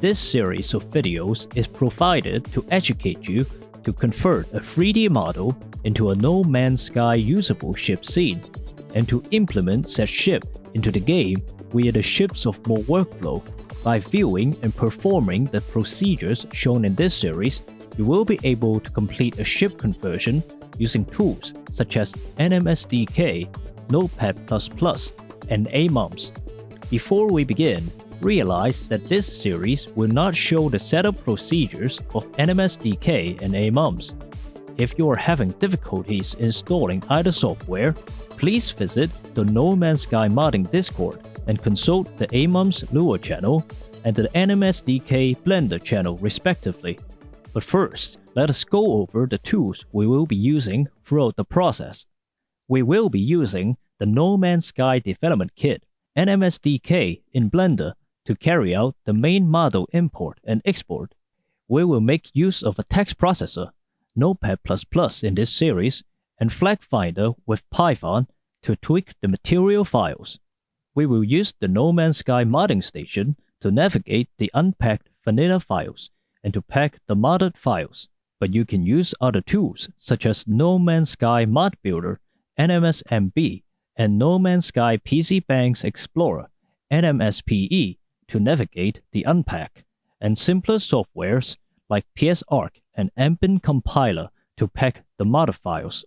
This series of videos is provided to educate you to convert a 3D model into a No Man's Sky usable ship scene, and to implement said ship into the game via the Ships of More workflow. By viewing and performing the procedures shown in this series, you will be able to complete a ship conversion using tools such as NMSDK, Notepad++, and AMOMS. Before we begin, realize that this series will not show the setup procedures of NMSDK and AMOMS. If you are having difficulties installing either software, please visit the No Man's Sky Modding Discord and consult the AMOMS Lua channel and the NMSDK Blender channel respectively. But first, let us go over the tools we will be using throughout the process. We will be using the No Man's Sky Development Kit, NMSDK in Blender, to carry out the main model import and export. We will make use of a text processor, Notepad++ in this series, and Flag Finder with Python to tweak the material files. We will use the No Man's Sky modding station to navigate the unpacked vanilla files and to pack the modded files, but you can use other tools such as No Man's Sky Mod Builder, NMSMB, and No Man's Sky PC Banks Explorer, NMSPE, to navigate the unpack, and simpler softwares like PSArc and Ambient Compiler to pack the modded files.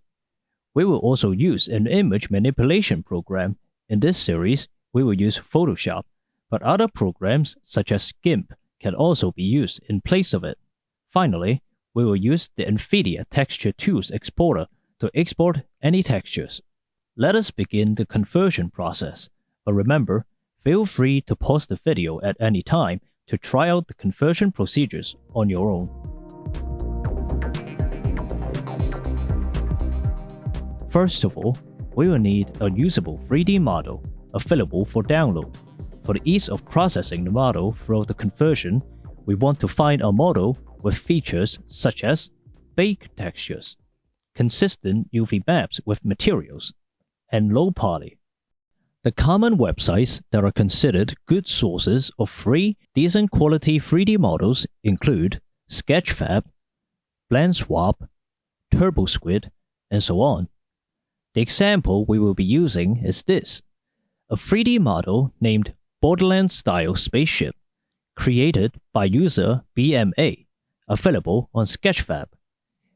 We will also use an image manipulation program. In this series, we will use Photoshop, but other programs such as GIMP can also be used in place of it. Finally, we will use the NVIDIA Texture Tools Exporter to export any textures. Let us begin the conversion process, but remember, feel free to pause the video at any time to try out the conversion procedures on your own. First of all, we will need a usable 3D model available for download. For the ease of processing the model throughout the conversion, we want to find a model with features such as baked textures, consistent UV maps with materials, and low poly. The common websites that are considered good sources of free, decent quality 3D models include Sketchfab, BlendSwap, TurboSquid, and so on. The example we will be using is this: a 3D model named Borderlands Style Spaceship, created by user BMA, available on Sketchfab.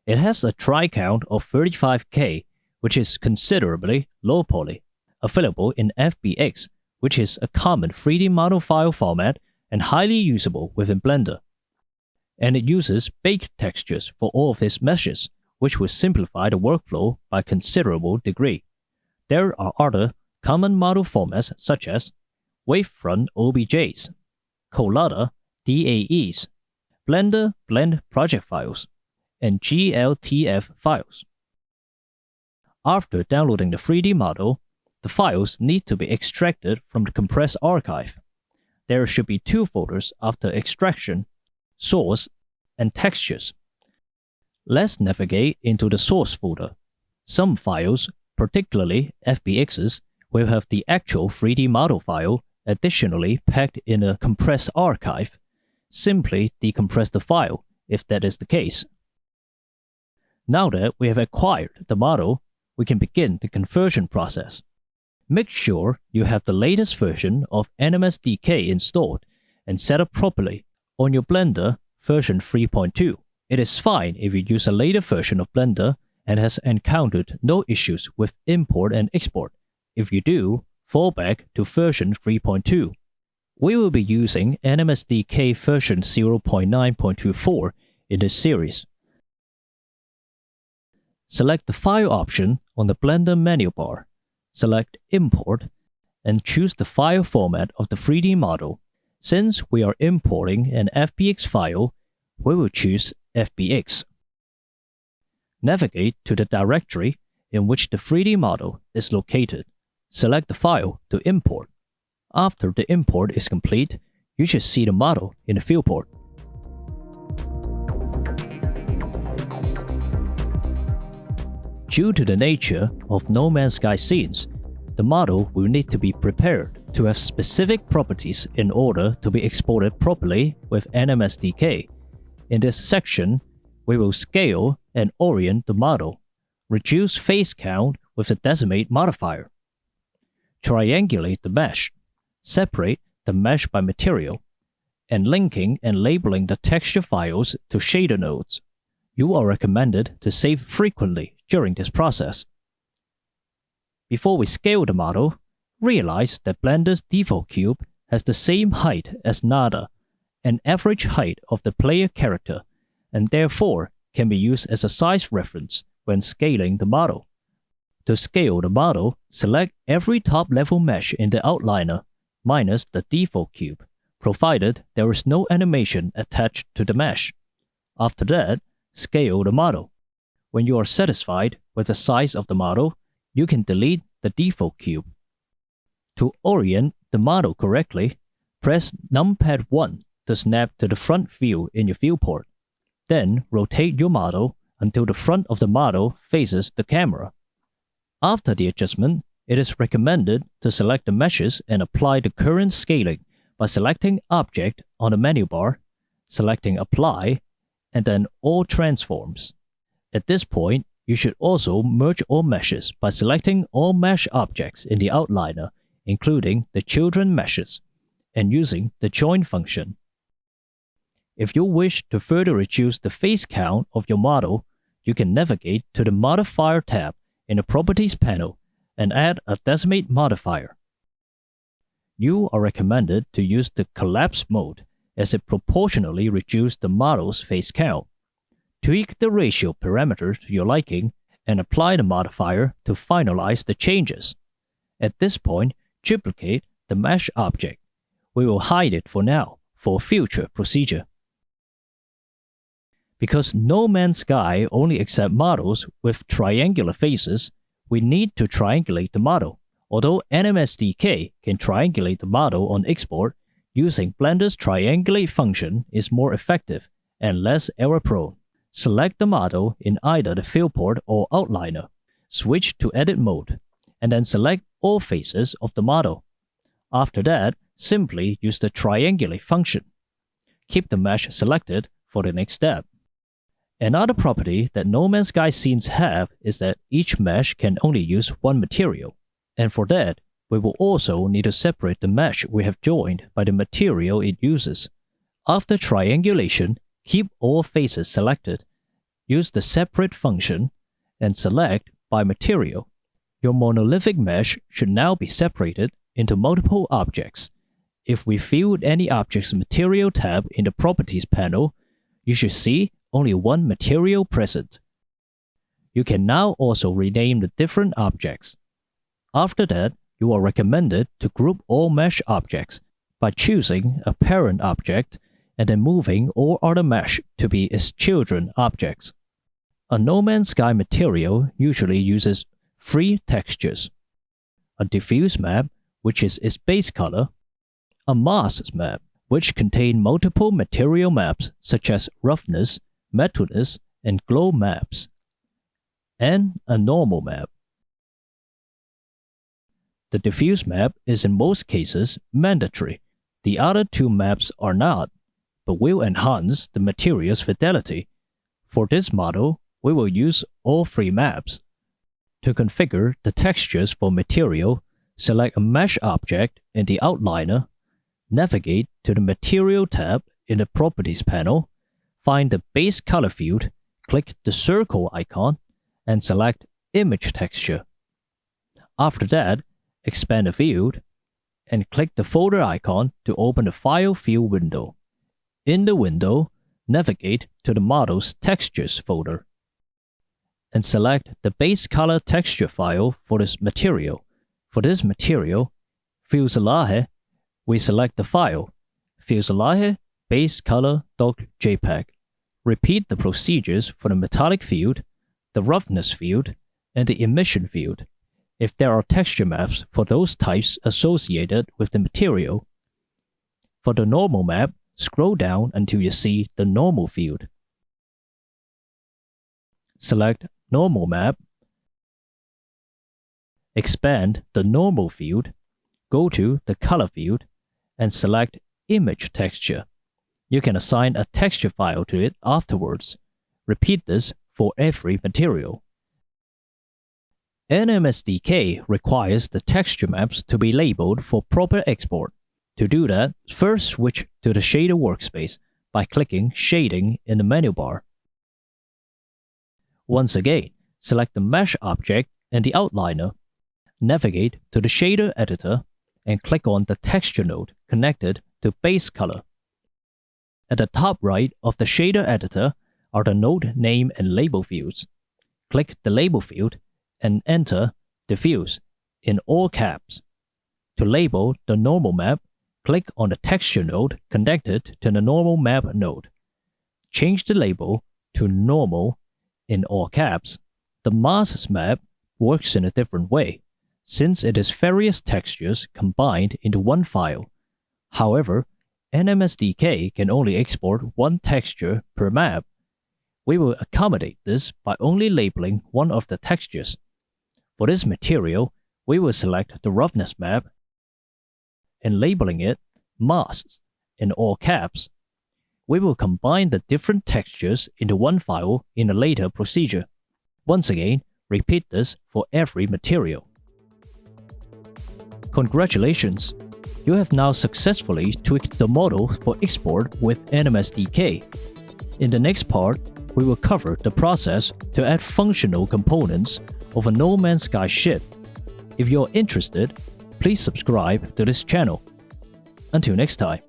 It has a try count of 35K, which is considerably low poly, available in FBX, which is a common 3D model file format and highly usable within Blender. And it uses baked textures for all of its meshes, which will simplify the workflow by a considerable degree. There are other common model formats such as Wavefront OBJs, Collada DAEs, Blender Blend project files, and GLTF files. After downloading the 3D model, the files need to be extracted from the compressed archive. There should be two folders after extraction: Source and Textures. Let's navigate into the Source folder. Some files, particularly FBXs, will have the actual 3D model file additionally packed in a compressed archive. Simply decompress the file if that is the case. Now that we have acquired the model, we can begin the conversion process. Make sure you have the latest version of NMSDK installed and set up properly on your Blender version 3.2. It is fine if you use a later version of Blender and has encountered no issues with import and export. If you do, fall back to version 3.2. We will be using NMSDK version 0.9.24 in this series. Select the File option on the Blender menu bar. Select Import and choose the file format of the 3D model. Since we are importing an FBX file, we will choose FBX. Navigate to the directory in which the 3D model is located. Select the file to import. After the import is complete, you should see the model in the viewport. Due to the nature of No Man's Sky scenes, the model will need to be prepared to have specific properties in order to be exported properly with NMSDK. In this section, we will scale and orient the model, reduce face count with the Decimate Modifier, triangulate the mesh, separate the mesh by material, and linking and labeling the texture files to shader nodes. You are recommended to save frequently during this process. Before we scale the model, realize that Blender's default cube has the same height as Nada, an average height of the player character, and therefore can be used as a size reference when scaling the model. To scale the model, select every top-level mesh in the outliner, minus the default cube, provided there is no animation attached to the mesh. After that, scale the model. When you are satisfied with the size of the model, you can delete the default cube. To orient the model correctly, press numpad 1 to snap to the front view in your viewport. Then rotate your model until the front of the model faces the camera. After the adjustment, it is recommended to select the meshes and apply the current scaling by selecting Object on the menu bar, selecting Apply, and then All Transforms. At this point, you should also merge all meshes by selecting all mesh objects in the outliner, including the children meshes, and using the join function. If you wish to further reduce the face count of your model, you can navigate to the Modifier tab in the Properties panel and add a Decimate Modifier. You are recommended to use the Collapse mode as it proportionally reduces the model's face count. Tweak the ratio parameter to your liking and apply the modifier to finalize the changes. At this point, duplicate the mesh object. We will hide it for now for future procedure. Because No Man's Sky only accepts models with triangular faces, we need to triangulate the model. Although NMSDK can triangulate the model on export, using Blender's triangulate function is more effective and less error-prone. Select the model in either the viewport or outliner, switch to edit mode, and then select all faces of the model. After that, simply use the triangulate function. Keep the mesh selected for the next step. Another property that No Man's Sky scenes have is that each mesh can only use one material, and for that, we will also need to separate the mesh we have joined by the material it uses. After triangulation, keep all faces selected, use the separate function, and select by material. Your monolithic mesh should now be separated into multiple objects. If we viewed any object's material tab in the Properties panel, you should see only one material present. You can now also rename the different objects. After that, you are recommended to group all mesh objects by choosing a parent object and then moving all other mesh to be its children objects. A No Man's Sky material usually uses 3 textures: a diffuse map, which is its base color, a mask map, which contain multiple material maps such as roughness, metalness, and glow maps, and a normal map. The diffuse map is in most cases mandatory. The other 2 maps are not, but will enhance the material's fidelity. For this model, we will use all 3 maps. To configure the textures for material, select a mesh object in the outliner, navigate to the Material tab in the Properties panel, find the Base Color field, click the circle icon, and select Image Texture. After that, expand the field, and click the folder icon to open the File field window. In the window, navigate to the Model's Textures folder, and select the Base Color texture file for this material. For this material, fuselage, we select the file, fuselage base color.jpg. Repeat the procedures for the metallic field, the roughness field, and the emission field, if there are texture maps for those types associated with the material. For the normal map, scroll down until you see the normal field. Select Normal Map, expand the normal field, Go to the Color field and select Image Texture. You can assign a texture file to it afterwards. Repeat this for every material. NMSDK requires the texture maps to be labeled for proper export. To do that, first switch to the shader workspace by clicking Shading in the menu bar. Once again, select the Mesh object and the outliner. Navigate to the shader editor and click on the texture node connected to base color. At the top right of the shader editor are the node name and label fields. Click the label field and enter diffuse in all caps. To label the normal map, click on the texture node connected to the normal map node. Change the label to normal in all caps. The mask map works in a different way, since it is various textures combined into one file. However, NMSDK can only export one texture per map. We will accommodate this by only labeling one of the textures. For this material, we will select the roughness map and labeling it masks in all caps. We will combine the different textures into one file in a later procedure. Once again, repeat this for every material. Congratulations! You have now successfully tweaked the model for export with NMSDK. In the next part, we will cover the process to add functional components of a No Man's Sky ship. If you're interested, please subscribe to this channel. Until next time.